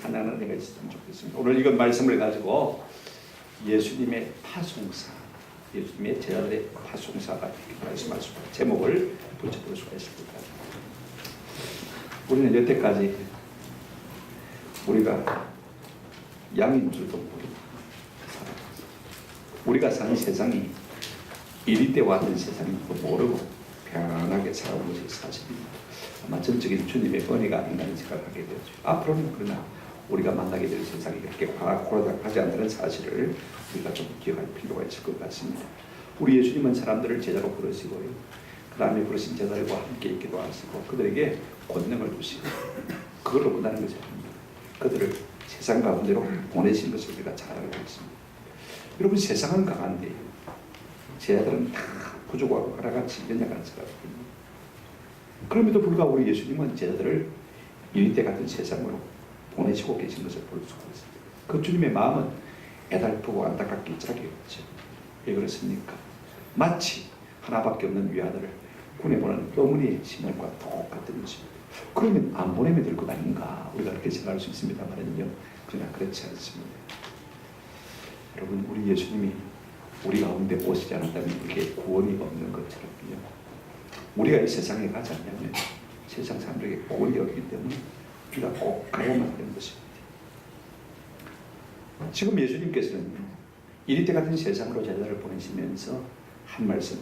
찬양하는 은혜가 있었으면 좋겠습니다. 오늘 이건 말씀을 가지고 예수님의 파송사, 예수님의 제자들의 파송사가 이렇게 말씀할 수가, 제목을 붙여볼 수가 있을 것 같아요. 우리는 여태까지 우리가 양인 줄도 모르고 살아왔어요. 우리가 사는 세상이 이리 때와 같은 세상인 것도 모르고 편안하게 살아온 것이 사실입니다. 아마 전적인 주님의 은혜가 아닌가 생각하게 되죠. 앞으로는 그러나 우리가 만나게 될 세상이 그렇게 호락호락하지 않다는 사실을 우리가 좀 기억할 필요가 있을 것 같습니다. 우리 예수님은 사람들을 제자로 부르시고요, 그 다음에 부르신 제자들과 함께 있기도 하시고 그들에게 권능을 주시고 그걸로 본다는 것이 아닙니다. 그들을 세상 가운데로 보내신 것을 우리가 잘 알고 있습니다. 여러분, 세상은 강한데 제자들은 다 부족하고 하나같이 연약한 사람들입니다. 그럼에도 불구하고 우리 예수님은 제자들을 이리때 같은 세상으로 보내시고 계신 것을 볼 수가 있습니다. 그 주님의 마음은 애달프고 안타깝게 짝이었죠. 왜 그렇습니까? 마치 하나밖에 없는 위아들을 보내보는 어머니의 심정과 똑같은 것입니다. 그러면 안 보내면 될 것 아닌가, 우리가 그렇게 생각할 수 있습니다만은요, 그러나 그렇지 않습니다. 여러분, 우리 예수님이 우리 가운데 오시지 않았다면 그게 구원이 없는 것처럼요, 우리가 이 세상에 가지 않냐면 세상 사람들에게 구원이 없기 때문에 우리가 꼭 가야만 하는 것입니다. 지금 예수님께서는 이리 때 같은 세상으로 제자를 보내시면서 한 말씀,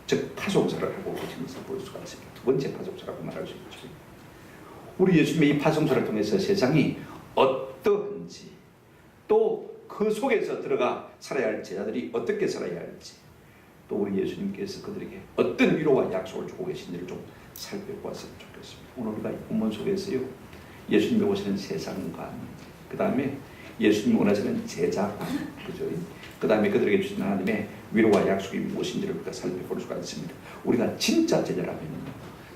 즉 파송사를 하고 계신 것을 볼 수가 있습니다. 두 번째 파송사라고 말할 수 있죠. 우리 예수님의 이 파송사를 통해서 세상이 어떠한지, 또 그 속에서 들어가 살아야 할 제자들이 어떻게 살아야 할지, 또 우리 예수님께서 그들에게 어떤 위로와 약속을 주고 계신지를 좀 살펴보았으면 좋겠습니다. 오늘 우리가 이 본문 속에서요, 예수님이 오시는 세상관, 그 다음에 예수님이 원하시는 제자관, 그죠? 그 다음에 그들에게 주신 하나님의 위로와 약속이 무엇인지를 우리가 살펴볼 수가 있습니다. 우리가 진짜 제자라면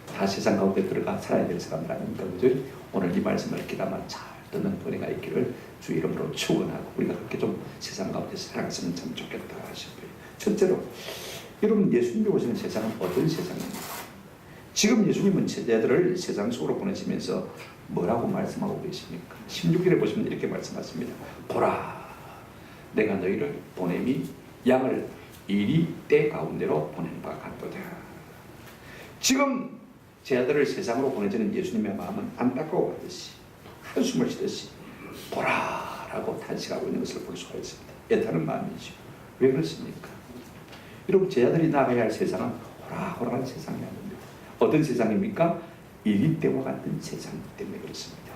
다 세상 가운데 들어가 살아야 될 사람들 아닙니까? 그죠? 오늘 이 말씀을 귀담아 잘 듣는 은혜가 있기를 주 이름으로 축원하고 우리가 그렇게 좀 세상 가운데 살아갔으면 참 좋겠다 싶어요. 첫째로, 여러분, 예수님이 오시는 세상은 어떤 세상입니까? 지금 예수님은 제자들을 세상 속으로 보내시면서 뭐라고 말씀하고 계십니까? 16절에 보시면 이렇게 말씀하십니다. 보라, 내가 너희를 보냄이 양을 이리 때 가운데로 보내는 바 같도다. 지금 제자들을 세상으로 보내지는 예수님의 마음은 안타까워하듯이 한숨을 쉬듯이 보라라고 탄식하고 있는 것을 볼 수가 있습니다. 애타는 마음이죠. 왜 그렇습니까? 여러분, 제자들이 나가야 할 세상은 호락호락한 세상이 아닙니다. 어떤 세상입니까? 이리 때와 같은 세상 때문에 그렇습니다.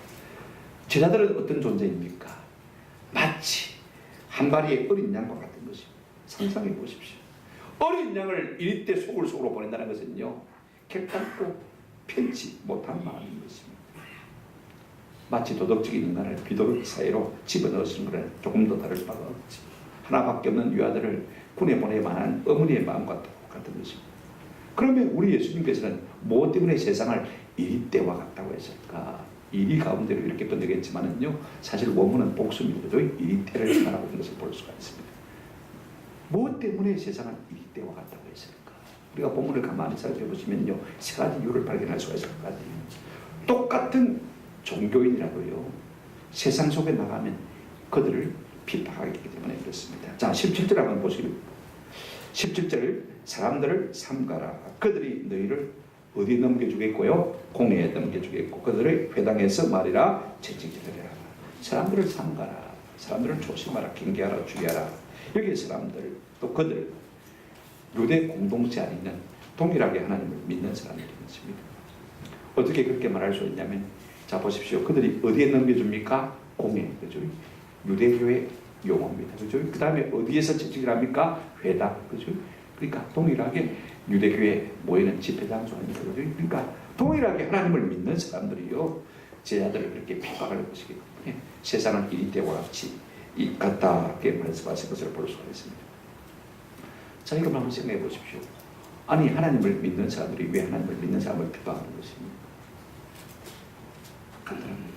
제자들은 어떤 존재입니까? 마치 한 마리의 어린 양과 같은 것입니다. 상상해 보십시오. 어린 양을 이리 때 속으로 보낸다는 것은요, 객단고 편치 못한 마음인 것입니다. 마치 도덕적인 인간을 비도덕 사회로 집어넣으시는 것은 조금 더 다를 바가 없지. 하나밖에 없는 유아들을 군에 보낼 만한 어머니의 마음과 똑같은 것입니다. 그러면 우리 예수님께서는 무엇 때문에 세상을 이리 때와 같다고 했을까? 이리 가운데로 이렇게 번역했지만은요, 사실 원문은 복수입니다. 이리 때를 말하고 있는 것을 볼 수가 있습니다. 무엇 때문에 세상을 이리 때와 같다고 했을까? 우리가 본문을 가만히 살펴보시면요, 세 가지 이유를 발견할 수가 있을 것 같아요. 똑같은 종교인이라도요, 세상 속에 나가면 그들을 핍박하기 때문에 그렇습니다. 자, 17절 한번 보시면, 17절, 사람들을 삼가라. 그들이 너희를 어디 넘겨주겠고요? 공회에 넘겨주겠고 그들의 회당에서 말이라 채찍질하라. 사람들을 삼가라. 사람들을 조심하라. 경계하라. 주의하라. 여기 사람들, 또 그들, 유대 공동체 안에 있는 동일하게 하나님을 믿는 사람들이 있습니다. 어떻게 그렇게 말할 수 있냐면, 자 보십시오. 그들이 어디에 넘겨줍니까? 공회, 그죠? 유대교의 용어입니다, 그죠? 그 다음에 어디에서 채찍을 합니까? 회당, 그죠? 그러니까 동일하게 유대교에 모이는 집회 장소 아닙니까? 그죠? 그러니까 동일하게 하나님을 믿는 사람들이요, 제자들을 그렇게 핍박을 해보시기 때문에 세상은 이리 때와 같이 같다게 말씀하신 것을 볼 수가 있습니다. 자, 이거 한번 생각해 보십시오. 아니, 하나님을 믿는 사람들이 왜 하나님을 믿는 사람을 핍박하는 것입니까? 그들은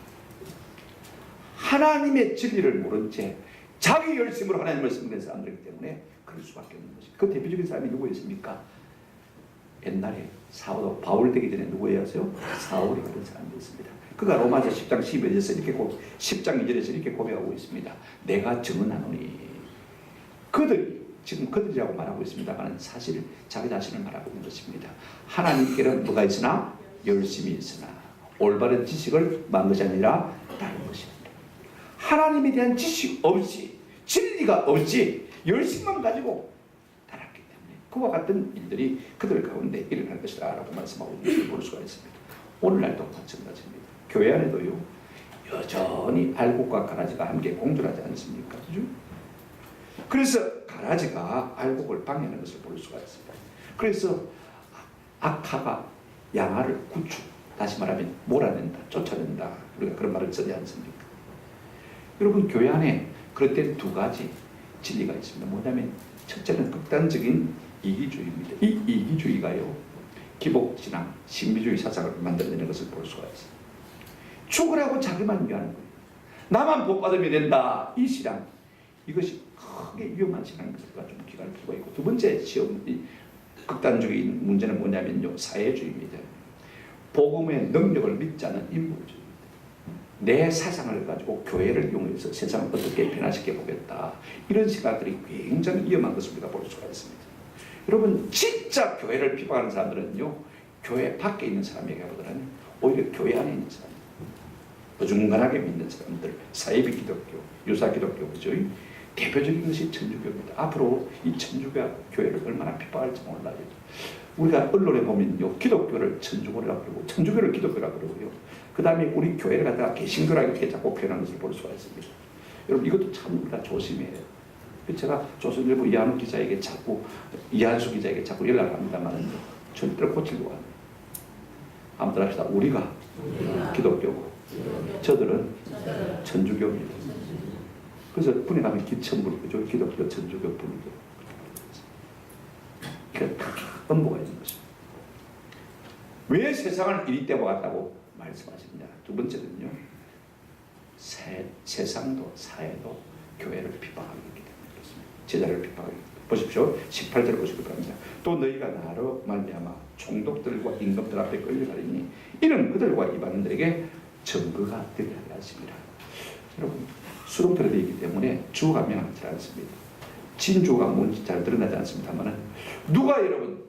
하나님의 진리를 모른 채 자기 열심으로 하나님을 섬기는 사람들이기 때문에 그럴 수밖에 없는 것입니다. 그 대표적인 사람이 누구였습니까? 옛날에 사도 바울 되기 전에 누구예요? 사울이 그런 사람이었습니다. 그가 로마서 10장 12절에서 이렇게 10장 2절에서 이렇게 고백하고 있습니다. 내가 증언하노니 그들이 지금 그들이라고 말하고 있습니다만 사실 자기 자신을 말하고 있는 것입니다. 하나님께는 뭐가 있으나 열심이 있으나 올바른 지식을 만 것이 아니라 다른 것입니다. 하나님에 대한 지식 없이 진리가 없이 열심만 가지고 달았기 때문에 그와 같은 일들이 그들 가운데 일어날 것이다 라고 말씀하고 있는 것을 볼 수가 있습니다. 오늘날도 마찬가지입니다. 교회 안에도요 여전히 알곡과 가라지가 함께 공존하지 않습니까? 그죠? 그래서 가라지가 알곡을 방해하는 것을 볼 수가 있습니다. 그래서 악화가 양화를 구축, 다시 말하면 몰아낸다, 쫓아낸다. 우리가 그런 말을 쓰지 않습니까? 여러분 교회 안에 그럴 때 두 가지 진리가 있습니다. 뭐냐면 첫째는 극단적인 이기주의입니다. 이 이기주의가요 기복진앙, 신비주의 사상을 만들어내는 것을 볼 수가 있어요. 죽으라고 자기만 위하는 거예요. 나만 복받으면 된다. 이 신앙 이것이 크게 위험한 신앙인 것을 좀 기갈 필요가 있고 두 번째 극단적인 문제는 뭐냐면요 사회주의입니다. 복음의 능력을 믿지 않는 인본주의입니다. 내 사상을 가지고 교회를 이용해서 세상을 어떻게 변화시켜 보겠다. 이런 생각들이 굉장히 위험한 것을 우리가 볼 수가 있습니다. 여러분 진짜 교회를 비판하는 사람들은요 교회 밖에 있는 사람에게보다는 오히려 교회 안에 있는 사람 어중간하게 믿는 사람들 사이비 기독교, 유사 기독교 그죠? 대표적인 것이 천주교입니다. 앞으로 이 천주교 교회를 얼마나 비판할지 몰라요. 우리가 언론에 보면요 기독교를 천주교라고 그러고 천주교를 기독교라고 그러고요. 그 다음에 우리 교회를 갖다가 개신교라고 이렇게 자꾸 표현하는 것을 볼 수가 있습니다. 여러분 이것도 참 우리가 조심해야 해요. 제가 조선일보 이한수 기자에게 자꾸 연락을 합니다만 절대로 고치려고 합니다. 아무튼 합시다. 우리가 기독교고 저들은 천주교입니다. 그래서 분에 가면 기천부로 그죠? 기독교 천주교 분이죠. 그러니까 다 음모가 있는 것입니다. 왜 세상을 이리 때와 같다고 말씀하십니다. 두 번째는요. 세상도 사회도 교회를 비판하기 때문에 그렇습니다. 제자를 비판하기 때문에. 보십시오. 18절을 보시기 바랍니다. 또 너희가 나로 말미암아 총독들과 임금들 앞에 끌려가리니 이는 그들과 이방인들에게 증거가 되게 하려 하십니다. 여러분 수동태로 되어 있기 때문에 주어가 명확하지 않습니다. 진주어가 뭔지 잘 드러나지 않습니다만 누가 여러분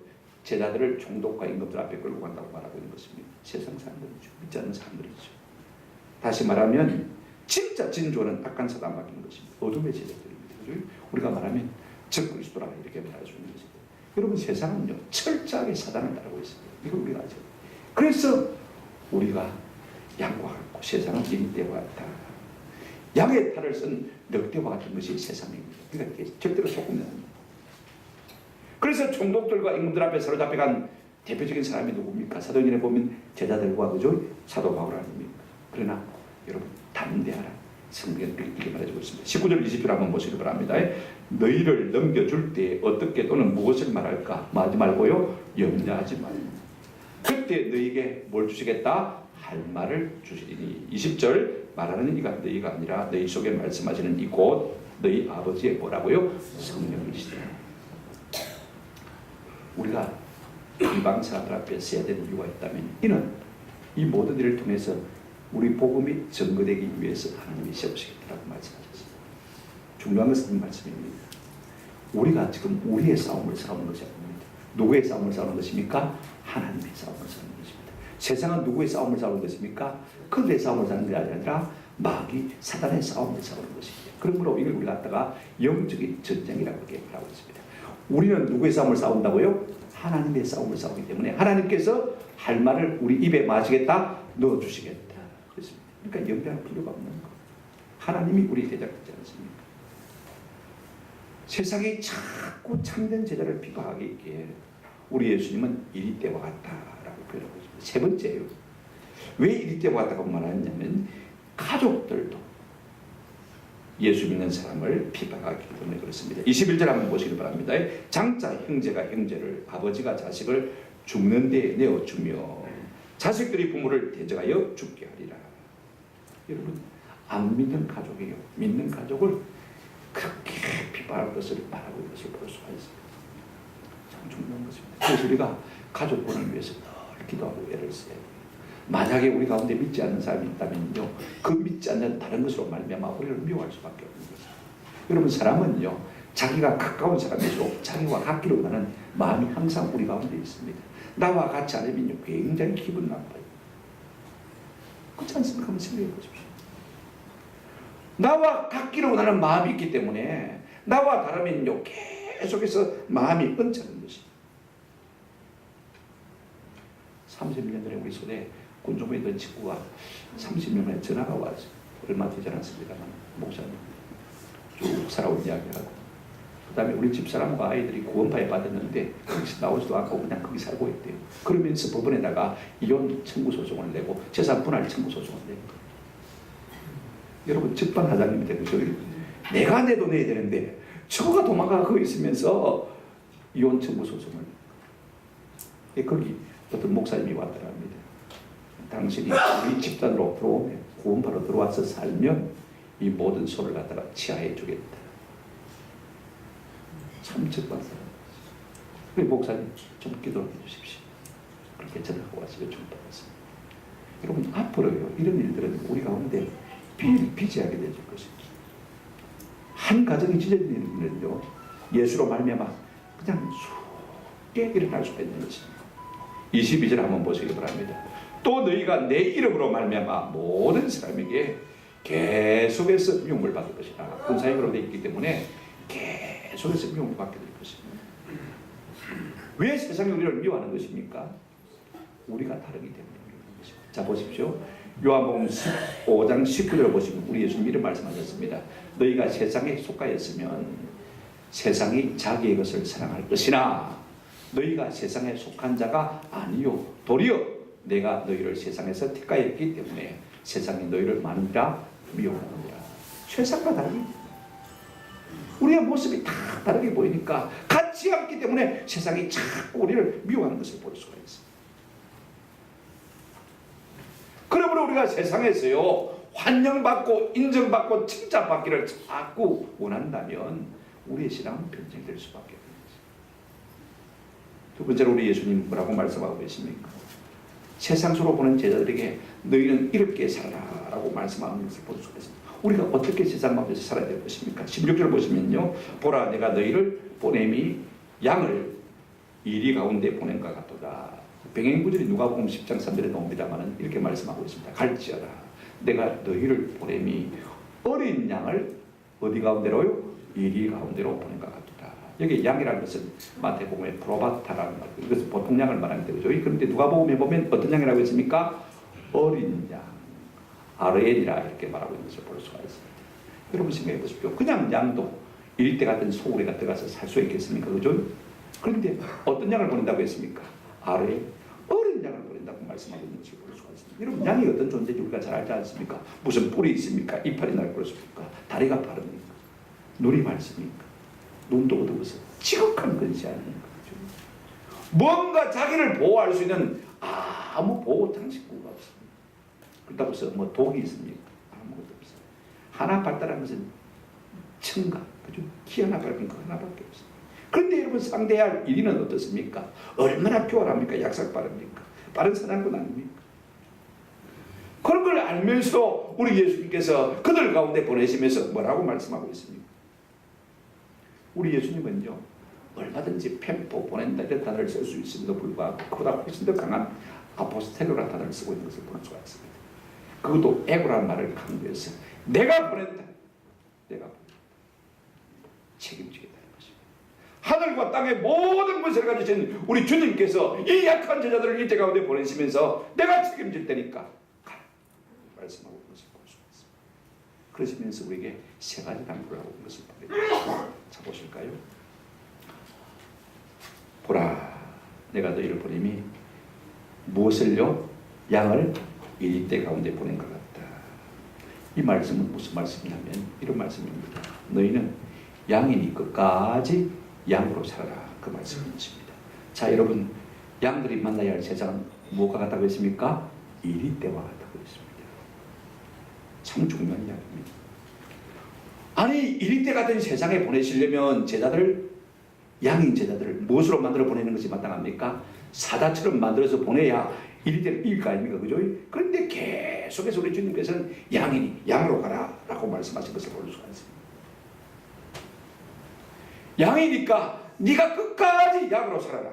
제자들을 총독과 임금들 앞에 끌고 간다고 말하고 있는 것입니다. 세상 사람들이죠. 믿지 않는 사람들이죠. 다시 말하면 진짜 진주어는 악한 사단 맡기는 것입니다. 어둠의 제자들입니다. 그렇죠? 우리가 말하면 적그리스도라 이렇게 말할 수 있는 것입니다. 여러분 세상은요 철저하게 사단을 따르고 있습니다. 이걸 우리가 아죠. 그래서 우리가 양과 같고 세상은 인대와 같다. 양의 탈을 쓴 늑대와 같은 것이 세상입니다. 그러니까 절대로 속으면 합니다. 그래서 총독들과 임금들 앞에 사로잡혀간 대표적인 사람이 누굽니까? 사도행전에 보면 제자들과 그죠? 사도 바울 아닙니까? 그러나 여러분 담대하라. 성경에 이렇게 말해주고 있습니다. 19절 20절 한번 보시기 바랍니다. 너희를 넘겨줄 때 어떻게 또는 무엇을 말할까? 하지 말고요. 염려하지 말고. 그때 너희에게 뭘 주시겠다? 할 말을 주시리니. 20절 말하는 이가 너희가 아니라 너희 속에 말씀하시는 이 곧 너희 아버지의 뭐라고요? 성령이시다. 우리가 이방 사람들 앞에 써야 되는 이유가 있다면 이는 이 모든 일을 통해서 우리 복음이 증거되기 위해서 하나님이 세우시겠다고 말씀하셨습니다. 중요한 것은 이 말씀입니다. 우리가 지금 우리의 싸움을 싸우는 것이 아닙니다. 누구의 싸움을 싸우는 것입니까? 하나님의 싸움을 싸우는 것입니다. 세상은 누구의 싸움을 싸우는 것입니까? 그들의 싸움을 싸우는 게 아니라 마귀 사단의 싸움을 싸우는 것입니다. 그러므로 이걸 우리가 갖다가 영적인 전쟁이라고 이렇게 말하고 있습니다. 우리는 누구의 싸움을 싸운다고요? 하나님의 싸움을 싸우기 때문에 하나님께서 할 말을 우리 입에 마시겠다, 넣어주시겠다. 그렇습니다. 그러니까 염려할 필요가 없는 거. 하나님이 우리 대적하지 않습니까? 세상이 자꾸 참된 제자를 비방하기에 우리 예수님은 이리 때와 같다라고 표현하고 있습니다. 세 번째예요. 왜 이리 때와 같다고 말하냐면 가족들도 예수 믿는 사람을 비방하기 때문에 그렇습니다. 21절 한번 보시기 바랍니다. 장자 형제가 형제를 아버지가 자식을 죽는 데에 내어주며 자식들이 부모를 대적하여 죽게 하리라. 여러분 안 믿는 가족이요. 믿는 가족을 그렇게 비판할 것을 말하고 있는 것을 볼 수가 있습니다. 참 중요한 것입니다. 그래서 우리가 가족분을 위해서 늘 기도하고 애를 써야 돼요. 만약에 우리 가운데 믿지 않는 사람이 있다면요, 그 믿지 않는 다른 것으로 말미암아 우리를 미워할 수밖에 없는 거죠. 여러분, 사람은요, 자기가 가까운 사람일수록 자기와 같기로 하는 마음이 항상 우리 가운데 있습니다. 나와 같지 않으면요, 굉장히 기분 나빠요. 그렇지 않습니까? 한번 생각해 보십시오. 나와 같기로 하는 마음이 있기 때문에 나와 다르면요, 계속해서 마음이 얹혀는 것입니다. 30년 전에 우리 손에 군종부에 있던 친구가 30년 만에 전화가 왔어요. 얼마 되지 않았습니다만, 목사님 쭉 살아온 이야기하고, 그 다음에 우리 집사람과 아이들이 구원파에 받았는데 거기서 나오지도 않고 그냥 거기 살고 있대요. 그러면서 법원에다가 이혼 청구 소송을 내고 재산 분할 청구 소송을 낸 거예요. 여러분, 적반하장입니다. 그죠? 내가 내도 내야 되는데 저가 도망가고 있으면서 이혼 청구 소송을. 거기 어떤 목사님이 왔더랍니다. 당신이 우리 집단으로 들어오면, 구원파로 들어와서 살면 이 모든 소를 갖다가 치하해 주겠다. 참 적반하장. 우리 목사님 좀 기도해 주십시오. 그렇게 전화가 와서 요청 받았습니다. 여러분, 앞으로요, 이런 일들은 우리 가운데 비지하게 될 것입니다. 한 가정이 찢어지는 일은요, 예수로 말미암아 그냥 쉽게 일어날 수가 있는 것입니다. 22절 한번 보시기 바랍니다. 또 너희가 내 이름으로 말미암아 모든 사람에게 계속해서 미움을 받을 것이다. 군사형으로 되어 있기 때문에 계속해서 미움을 받게 될 것입니다. 왜 세상이 우리를 미워하는 것입니까? 우리가 다르기 때문에 미워하는 것입니다. 자, 보십시오. 요한복음 15장 19절을 보시면 우리 예수님 이런 말씀하셨습니다. 너희가 세상에 속하였으면 세상이 자기의 것을 사랑할 것이나 너희가 세상에 속한 자가 아니요 도리어 내가 너희를 세상에서 택하였기 때문에 세상이 너희를 많으리라 미워하느니라. 세상과 다르게 우리의 모습이 다 다르게 보이니까 같지 않기 때문에 세상이 자꾸 우리를 미워하는 것을 볼 수가 있습니다. 그러므로 우리가 세상에서요, 환영받고 인정받고 칭찬받기를 자꾸 원한다면 우리의 신앙은 변질될 수밖에 없는 거죠. 두 번째로 우리 예수님 뭐라고 말씀하고 계십니까? 세상으로 보는 제자들에게 너희는 이렇게 살아라 라고 말씀하는 것을 볼 수가 있습니다. 우리가 어떻게 세상 앞에서 살아야 될 것입니까? 16절 보시면요, 보라 내가 너희를 보냄이 양을 이리 가운데 보낸 것 같도다. 병행구절이 누가복음 10장 3절에 나옵니다만 이렇게 말씀하고 있습니다. 갈지어다 내가 너희를 보냄이 어린 양을 어디 가운데로요? 이리 가운데로 보낸 것 같도다. 여기 양이라는 것은 마태복음의 프로바타라는 말, 이것은 보통 양을 말하는 거죠. 그런데 누가복음에 보면 어떤 양이라고 했습니까? 어린 양, 아르엘이라 이렇게 말하고 있는 것을 볼 수가 있습니다. 여러분 생각해 보십시오. 그냥 양도 일대 같은 소굴에 들어가서 살 수 있겠습니까? 그죠? 그런데 어떤 양을 보낸다고 했습니까? 아르엘, 어린 양을 보낸다고 말씀하고 있는 것을 볼 수가 있습니다. 여러분, 양이 어떤 존재인지 우리가 잘 알지 않습니까? 무슨 뿔이 있습니까? 이빨이 날고 있습니까? 다리가 빠릅니까? 눈이 맑습니까? 눈도 어두워서 지극한 근시 아닙니까? 뭔가 자기를 보호할 수 있는 아무 보호 장치구가 없습니다. 그렇다고 해서 뭐 독이 있습니까? 아무것도 없어요. 하나 발달한 것은 청각, 그죠? 키 하나 발달한 거 하나밖에 없어요. 그런데 여러분, 상대할 일인은 어떻습니까? 얼마나 교활합니까? 약삭 빠릅니까? 빠른 사냥꾼 아닙니까? 그런 걸 알면서 우리 예수님께서 그들 가운데 보내시면서 뭐라고 말씀하고 있습니까? 우리 예수님은요, 얼마든지 펜포 보낸다 이런 단어를 쓸 수 있음에도 불구하고 그보다 훨씬 더 강한 아포스텔로라는 단어를 쓰고 있는 것을 볼 수가 있습니다. 그것도 에고라는 말을 강조해서 내가 보낸다. 내가 보낸다. 책임지겠다는 것입니다. 하늘과 땅의 모든 것을 가지신 우리 주님께서 이 약한 제자들을 이때 가운데 보내시면서 내가 책임질 테니까 가라 말씀하고 있는 것을 볼 수가 있습니다. 그러시면서 우리에게 세 가지 당부를 하고 있는 것을 보입니다. 자, 보실까요? 보라 내가 너희를 보내미 무엇을요? 양을 이리떼 가운데 보낸 것 같다. 이 말씀은 무슨 말씀이냐면 이런 말씀입니다. 너희는 양이니 끝까지 양으로 살아라, 그 말씀인 것입니다. 자, 여러분, 양들이 만나야 할 세상은 뭐가 같다고 했습니까? 이리떼와 같다고 했습니다. 참 중요한 이야기입니다. 아니, 이리떼 같은 세상에 보내시려면 제자들, 양인 제자들을 무엇으로 만들어 보내는 것이 마땅합니까? 사자처럼 만들어서 보내야 이리대로 이길 거 아닙니까? 그죠? 그런데 계속해서 우리 주님께서는 양이니 양으로 가라 라고 말씀하신 것을 볼 수가 있습니다. 양이니까 네가 끝까지 양으로 살아라.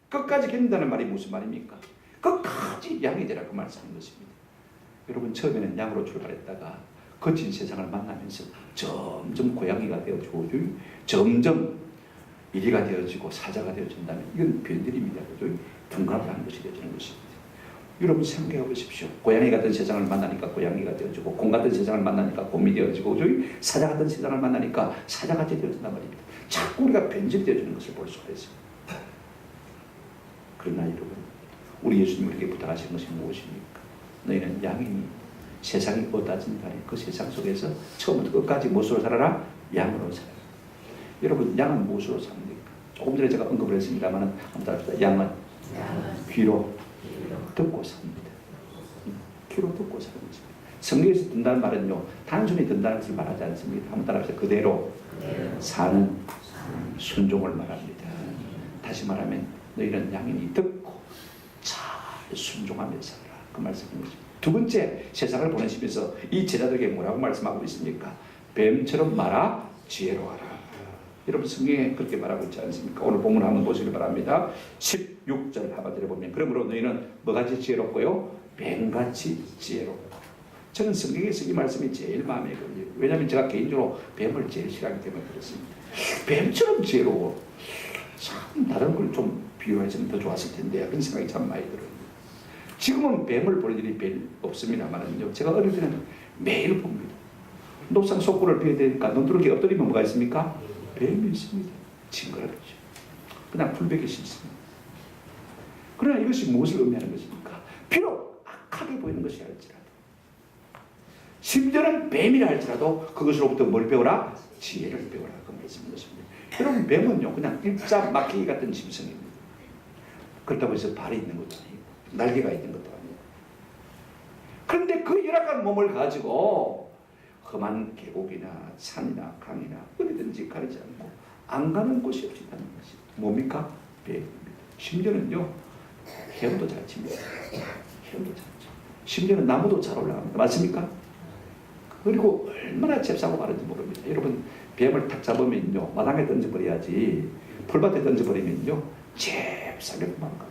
끝까지 견딘다는 말이 무슨 말입니까? 끝까지 양이 되라 그 말씀인 것입니다. 여러분 처음에는 양으로 출발했다가 거친 세상을 만나면서 점점 고양이가 되어지고 점점 이리가 되어지고 사자가 되어진다면 이건 변들입니다. 둔갑을 하는 것이 되어지는 것입니다. 여러분 생각해 보십시오. 고양이 같은 세상을 만나니까 고양이가 되어지고 곰 같은 세상을 만나니까 곰이 되어지고 사자 같은 세상을 만나니까 사자같이 되어진단 말입니다. 자꾸 우리가 변질되어지는 것을 볼 수가 있습니다. 그러나 여러분 우리 예수님 우리에게 부탁하신 것이 무엇입니까? 너희는 양이니 세상이 어떠하든 간에 그 세상 속에서 처음부터 끝까지 무엇으로 살아라? 양으로 살아라. 여러분 양은 무엇으로 삽니까? 조금 전에 제가 언급을 했습니다만 한번 따라합시다. 양은 귀로 듣고 삽니다. 귀로 듣고 사는 것입니다. 성경에서 듣는다는 말은요 단순히 듣는다는 것을 말하지 않습니다. 한번 따라합시다. 그대로 사는 순종을 말합니다. 다시 말하면 너희는 양이니 듣고 잘 순종하며 살아라. 그 말씀인 것입니다. 두 번째 세상을 보내시면서 이 제자들에게 뭐라고 말씀하고 있습니까? 뱀처럼 말아 지혜로워라. 여러분 성경에 그렇게 말하고 있지 않습니까? 오늘 본문 한번 보시기 바랍니다. 16절 하반절에 보면 그러므로 너희는 뭐같이 지혜롭고요? 뱀같이 지혜롭고. 저는 성경에서 이 말씀이 제일 마음에 걸려요. 왜냐하면 제가 개인적으로 뱀을 제일 싫어하기 때문에 그렇습니다. 뱀처럼 지혜로워. 참 다른 걸 좀 비유했으면 더 좋았을 텐데 그런 생각이 참 많이 들어요. 지금은 뱀을 볼 일이 별 없습니다만요. 제가 어릴 때는 매일 봅니다. 녹상 속구를 비워야 되니까 눈두렁이 엎드리면 뭐가 있습니까? 뱀이 있습니다. 징그럽죠. 그냥 풀베기 싫습니다. 그러나 이것이 무엇을 의미하는 것입니까? 비록 악하게 보이는 것이 할지라도 심지어는 뱀이라 할지라도 그것으로부터 뭘 배워라? 지혜를 배워라. 그 말씀인 것입니다. 여러분 뱀은요 그냥 일자 막히기 같은 짐승입니다. 그렇다고 해서 발이 있는 것도 아니고 날개가 있는 것도 아니고 그런데 그 열악한 몸을 가지고 험한 계곡이나 산이나 강이나 어디든지 가리지 않고 안 가는 곳이 없다는 것이 뭡니까? 뱀입니다. 심지어는요 헤엄도 잘 칩니다. 헤엄도 잘 쳐. 심지어는 나무도 잘 올라갑니다. 맞습니까? 그리고 얼마나 잽싸고 마른지 모릅니다. 여러분 뱀을 탁 잡으면요 마당에 던져버려야지 풀밭에 던져버리면요 잽싸게 도망갑니다.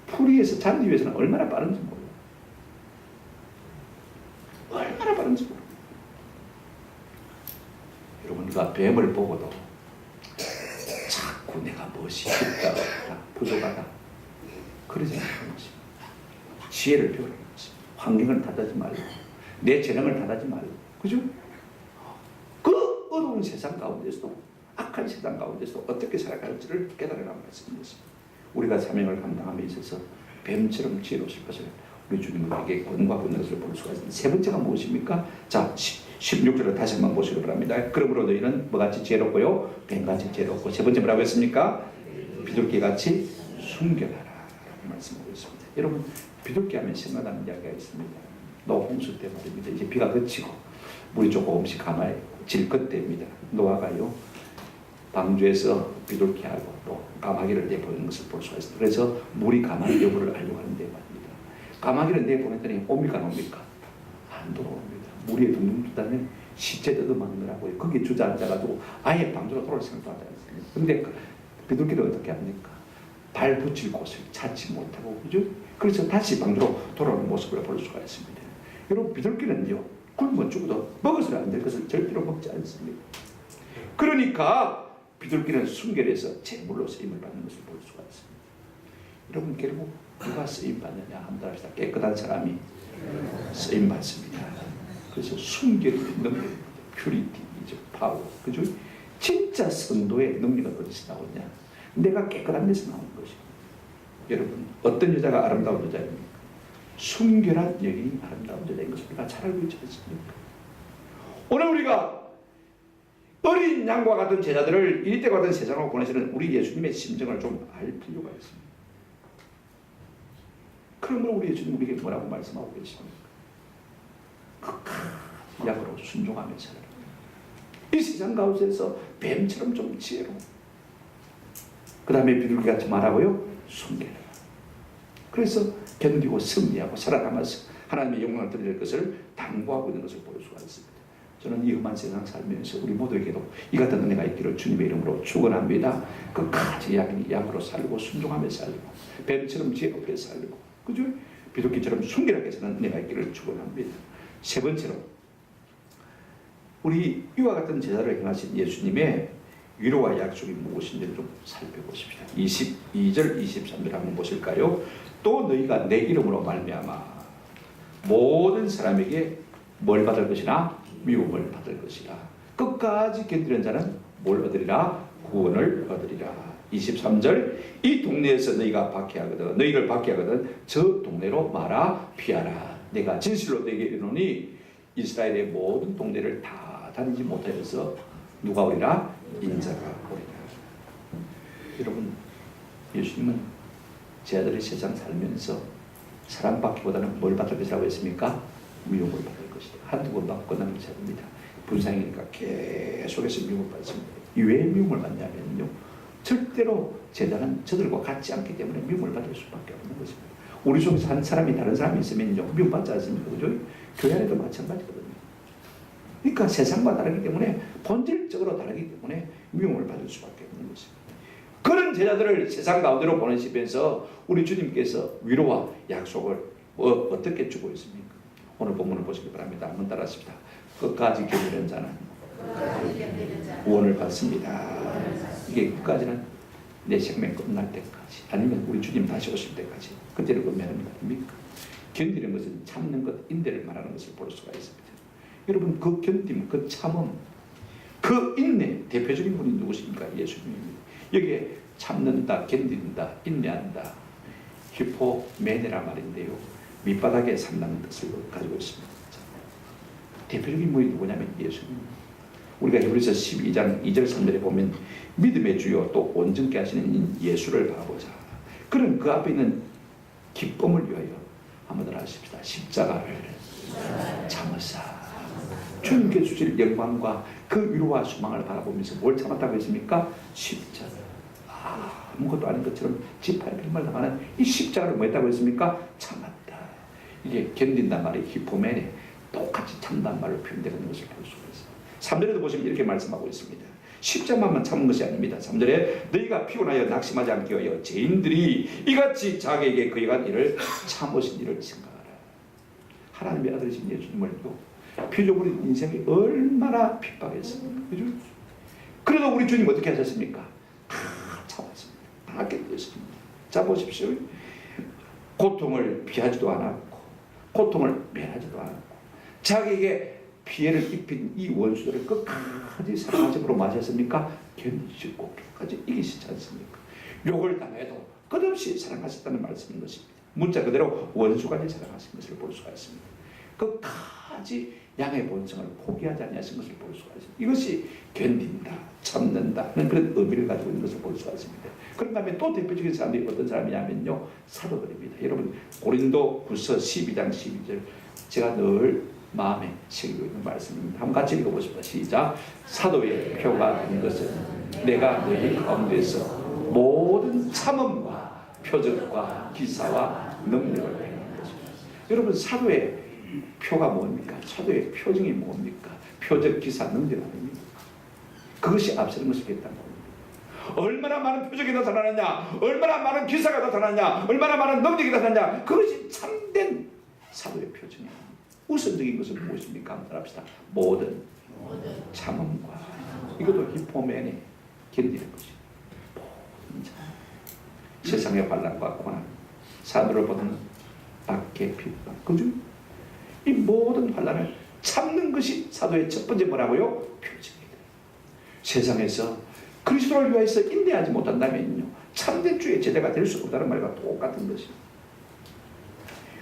풀 위에서 잔디 위에서는 얼마나 빠른지 몰라요. 얼마나 빠른지 몰라요. 여러분 우리가 뱀을 보고도 자꾸 내가 무엇이 있다 부족하다 그러지 않는 것입니다. 지혜를 배우는 것입니다. 환경을 탓하지 말고 내 재능을 탓하지 말고 그죠? 그 어두운 세상 가운데서도 악한 세상 가운데서도 어떻게 살아갈지를 깨달으라는 말씀이었습니다. 우리가 사명을 감당함에 있어서 뱀처럼 지혜로우실 것을 우리 주님에게 권고하는 것을 볼 수가 있습니다. 세 번째가 무엇입니까? 자 16절을 다시 한번 보시기 바랍니다. 그러므로 너희는 뭐같이 지혜롭고요? 뱀같이 지혜롭고 세 번째 뭐라고 했습니까? 비둘기같이 순결하라 라고 말씀하고 있습니다. 여러분 비둘기 하면 생각나는 이야기가 있습니다. 노홍수 때 말입니다. 이제 비가 그치고 물이 조금씩 가마에 질것 때입니다. 노아가요 방주에서 비둘기하고 또 까마귀를 내보내는 것을 볼 수가 있습니다. 그래서 물이 가마의 여부를 알려고 하는데 말입니다. 까마귀를 내보냈더니 옵니까 안 옵니까? 안 돌아옵니다. 물에 둥둥 뜨다면 시체 뜯어먹느라고요. 거기 주저앉아가지고 아예 방주로 돌아올 생각도 하지 않습니다. 그런데 비둘기를 어떻게 합니까? 발 붙일 곳을 찾지 못하고 그죠? 그래서 다시 방주로 돌아오는 모습을 볼 수가 있습니다. 여러분 비둘기는요 굶어 죽어도 먹어서는 안 될 것을 절대로 먹지 않습니다. 그러니까 비둘기는 순결해서 제물로 쓰임을 받는 것을 볼 수가 있습니다. 여러분 결국 누가 쓰임 받느냐 한번 합시다. 깨끗한 사람이 쓰임 받습니다. 그래서 순결이 능력, 퓨리티이죠, 파워, 그죠? 진짜 성도의 능력은 어디서 나오냐? 내가 깨끗한 데서 나오는 것입니다. 여러분 어떤 여자가 아름다운 여자입니까? 순결한 여인이 아름다운 여자인 것을 우리가 잘 알고 있지 않습니까? 오늘 우리가 어린 양과 같은 제자들을 이리때와 같은 세상으로 보내시는 우리 예수님의 심정을 좀 알 필요가 있습니다. 그러면 우리 예수님 우리에게 뭐라고 말씀하고 계십니까? 끝까지 약으로 순종하며 살아라. 이 세상 가운데서 뱀처럼 좀 지혜로워. 그 다음에 비둘기같이 말하고요. 순결해라. 그래서 견디고 승리하고 살아남아서 하나님의 영광을 드릴 것을 당부하고 있는 것을 볼 수가 있습니다. 저는 이 험한 세상 살면서 우리 모두에게도 이 같은 은혜가 있기를 주님의 이름으로 축원합니다. 끝까지 양으로 살고 순종하며 살고 뱀처럼 제 옆에 살고 그죠? 비둘기처럼 순결하게 사는 은혜가 있기를 축원합니다. 세 번째로 우리 이와 같은 제사를 행하신 예수님의 위로와 약속이 무엇인지를 좀 살펴보십시다. 22절 23절 한번 보실까요? 또 너희가 내 이름으로 말미암아 모든 사람에게 뭘 받을 것이나 미움을 받을 것이라. 끝까지 견디는 자는 뭘 얻으리라? 구원을 얻으리라. 23절 이 동네에서 너희를 박해하거든 저 동네로 말아 피하라. 내가 진실로 너희에게 이르노니 이스라엘의 모든 동네를 다 다니지 못하여서 누가 오리라? 인자가 오리라. 여러분, 예수님은 제 아들이 세상 살면서 사랑받기보다는 뭘 받을 것이라고 했습니까? 미움을 받을 것이다. 한두 번 받고 끝나는 것이 아닙니다. 분상이니까 계속해서 미움을 받습니다. 왜 미움을 받냐면요, 절대로 제자는 저들과 같지 않기 때문에 미움을 받을 수밖에 없는 것입니다. 우리 속에서 한 사람이 다른 사람이 있으면요, 미움받지 않습니까? 그죠? 교회 안에도 마찬가지거든요. 그러니까 세상과 다르기 때문에 본질적으로 다르기 때문에 미움을 받을 수밖에 없는 것입니다. 그런 제자들을 세상 가운데로 보내시면서 우리 주님께서 위로와 약속을 어떻게 주고 있습니까? 오늘 본문을 보시기 바랍니다. 한번 따라하십시다. 끝까지 견디는 자는 구원을 받습니다. 이게 끝까지는 내 생명 끝날 때까지 아니면 우리 주님 다시 오실 때까지 그때를 의미하는 것 아닙니까? 견디는 것은 참는 것, 인내를 말하는 것을 볼 수가 있습니다. 여러분, 그 견딤, 그 참음, 그 인내 대표적인 분이 누구십니까? 예수님입니다. 여기에 참는다, 견딘다, 인내한다, 히포메네라 말인데요, 밑바닥에 산다는 뜻을 가지고 있습니다. 대표적인 분이 누구냐면 예수님. 우리가 히브리서 12장 2절 3절에 보면 믿음의 주요 또 온전케 하시는 예수를 바라보자. 그런 그 앞에 있는 기쁨을 위하여 한번 더 하십시다. 십자가를 참으사 주님께 주실 영광과 그 위로와 소망을 바라보면서 뭘 참았다고 했습니까? 십자가. 아무것도 아닌 것처럼 지파의 빌말 당하는 이 십자가를 뭐 했다고 했습니까? 참았다. 이게 견딘단 말이 히포메네, 똑같이 참단 말로 표현되는 것을 볼 수가 있습니다. 3절에도 보시면 이렇게 말씀하고 있습니다. 십자가만 참은 것이 아닙니다. 3절에 너희가 피곤하여 낙심하지 않게 하여 죄인들이 이같이 자기에게 거역한 일을 참으신 일을 생각하라. 하나님의 아들이신 예수님을요, 표적으로 인생이 얼마나 핍박했습니까? 그죠? 그래도 우리 주님 어떻게 하셨습니까? 다 참았습니다. 다 견뎠습니다. 자 보십시오. 고통을 피하지도 않았고 고통을 면하지도 않았고 자기에게 피해를 입힌 이 원수들을 끝까지 사랑하심으로 맞았습니까? 견디시고 끝까지 이기시지 않습니까? 욕을 당해도 끝없이 사랑하셨다는 말씀인 것입니다. 문자 그대로 원수까지 사랑하신 것을 볼 수가 있습니다. 끝까지 양의 본성을 포기하지 않으신 것을 볼 수가 있습니다. 이것이 견딘다, 참는다 하는 그런 의미를 가지고 있는 것을 볼 수가 있습니다. 그런가 하면 또 대표적인 사람들이 어떤 사람이냐면요, 사도들입니다. 여러분, 고린도후서 12장 12절 제가 늘 마음에 새기고 있는 말씀입니다. 한번 같이 읽어보십시다. 시작. 사도의 표가 된 것은 내가 너희 가운데서 모든 참음과 표적과 기사와 능력을 행한 것입니다. 여러분, 사도의 표가 뭡니까? 사도의 표징이 뭡니까? 표적, 기사, 능력 아닙니까? 그것이 앞서는 것이겠다는 겁니다. 얼마나 많은 표적이 나타나느냐, 얼마나 많은 기사가 나타나느냐, 얼마나 많은 능력이 나타나느냐, 그것이 참된 사도의 표징입니다. 우선적인 것은 무엇입니까? 한번 합시다. 모든 참음과 이것도 히포메네, 견디는 것이 모든 참, 세상의 환난과 고난, 사도를 보는 박해, 핍박, 그죠? 이 모든 환난을 참는 것이 사도의 첫 번째 뭐라고요? 표징입니다. 세상에서 그리스도를 위하여서 인내하지 못한다면요, 참된 주의 제자가 될 수 없다는 말과 똑같은 것입니다.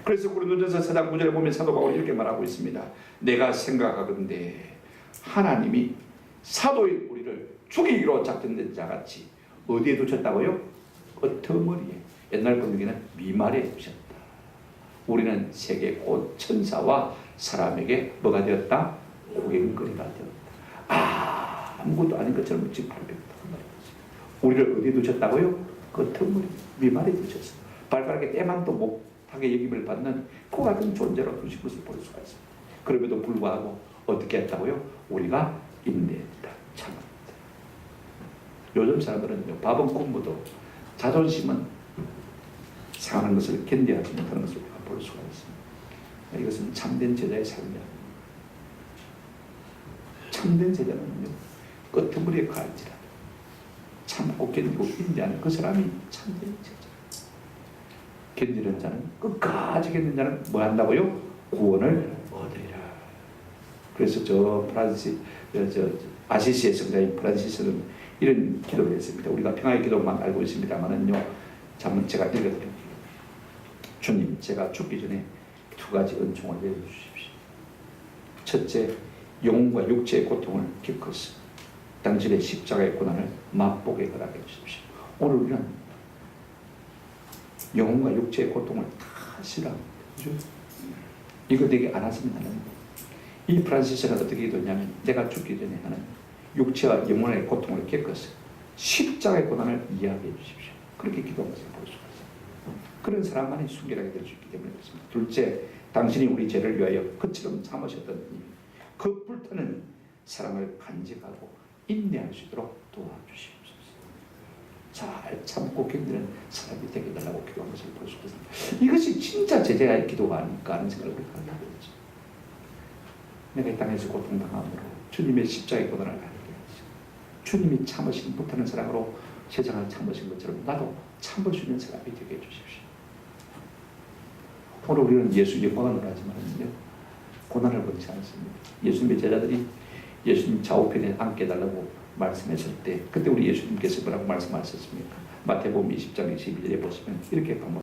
그래서 고린도전서 4장 9절에 보면 사도 바울이 이렇게 말하고 있습니다. 내가 생각하건대 하나님이 사도인 우리를 죽이기로 작정된 자같이 어디에 두셨다고요? 끄트머리에, 옛날 번역에는 미말에 두셨다. 우리는 세계 곧 천사와 사람에게 뭐가 되었다? 구경거리가 되었다. 아무것도 아닌 것처럼 짓밟혔다. 우리를 어디에 두셨다고요? 끄트머리, 미말에 두셨어. 발가락에 때만도 못하게 여김을 받는 그 같은 존재로 두신 것을 볼 수가 있습니다. 그럼에도 불구하고 어떻게 했다고요? 우리가 인내했다, 참았다. 요즘 사람들은요, 밥은 굶어도 자존심은 상하는 것을 견뎌하지 못하는 것을 우리가 볼 수가 있습니다. 이것은 참된 제자의 삶이야. 참된 제자는요, 끄트머리에 갈지라도 참고 견디고 인내하는 그 사람이 참된 제자. 견디는 자는, 끝까지 견디는 자는 뭐 한다고요? 구원을 얻으리라. 그래서 아시시의 성자인 프란시스는 이런 기도를 했습니다. 우리가 평화의 기도만 알고 있습니다만은요, 잠깐 제가 읽어드릴게요. 주님, 제가 죽기 전에 두 가지 은총을 내려주십시오. 첫째, 영혼과 육체의 고통을 겪어서 당신의 십자가의 고난을 맛보게 허락해 주십시오. 오늘 우리는 영혼과 육체의 고통을 다 싫어합니다. 그죠? 이거 되게 안 하시면 하는, 이 프란시스는 어떻게 기도했냐면, 내가 죽기 전에 하는 육체와 영혼의 고통을 겪어서 십자가의 고난을 이해하게 해주십시오. 그렇게 기도한 것을 볼 수가 있습니다. 그런 사람만이 순결하게 될 수 있기 때문에 그렇습니다. 둘째, 당신이 우리 죄를 위하여 그처럼 참으셨던 그 불타는 사랑을 간직하고 인내할 수 있도록 도와주시옵소서. 잘 참고 견디는 사람이 되게 달라고 기도한 것을 볼 수가 있습니다. 이것이 진짜 제자의 기도가 아닐까 하는 생각을 우리가 하게 되죠. 내가 이 땅에서 고통당함으로 주님의 십자가의 고난을 알게 하시고, 주님이 참으신 불타는 사랑으로 세상을 참으신 것처럼 나도 참을 수 있는 사람이 되게 해주십시오. 오늘 우리는 예수 영광을 원하지만요, 고난을 원치 않습니다. 예수님의 제자들이 예수님 좌우편에 앉게해달라고 말씀했을 때, 그때 우리 예수님께서 뭐라고 말씀하셨습니까? 마태복음 20장 21절에 보시면 이렇게 방문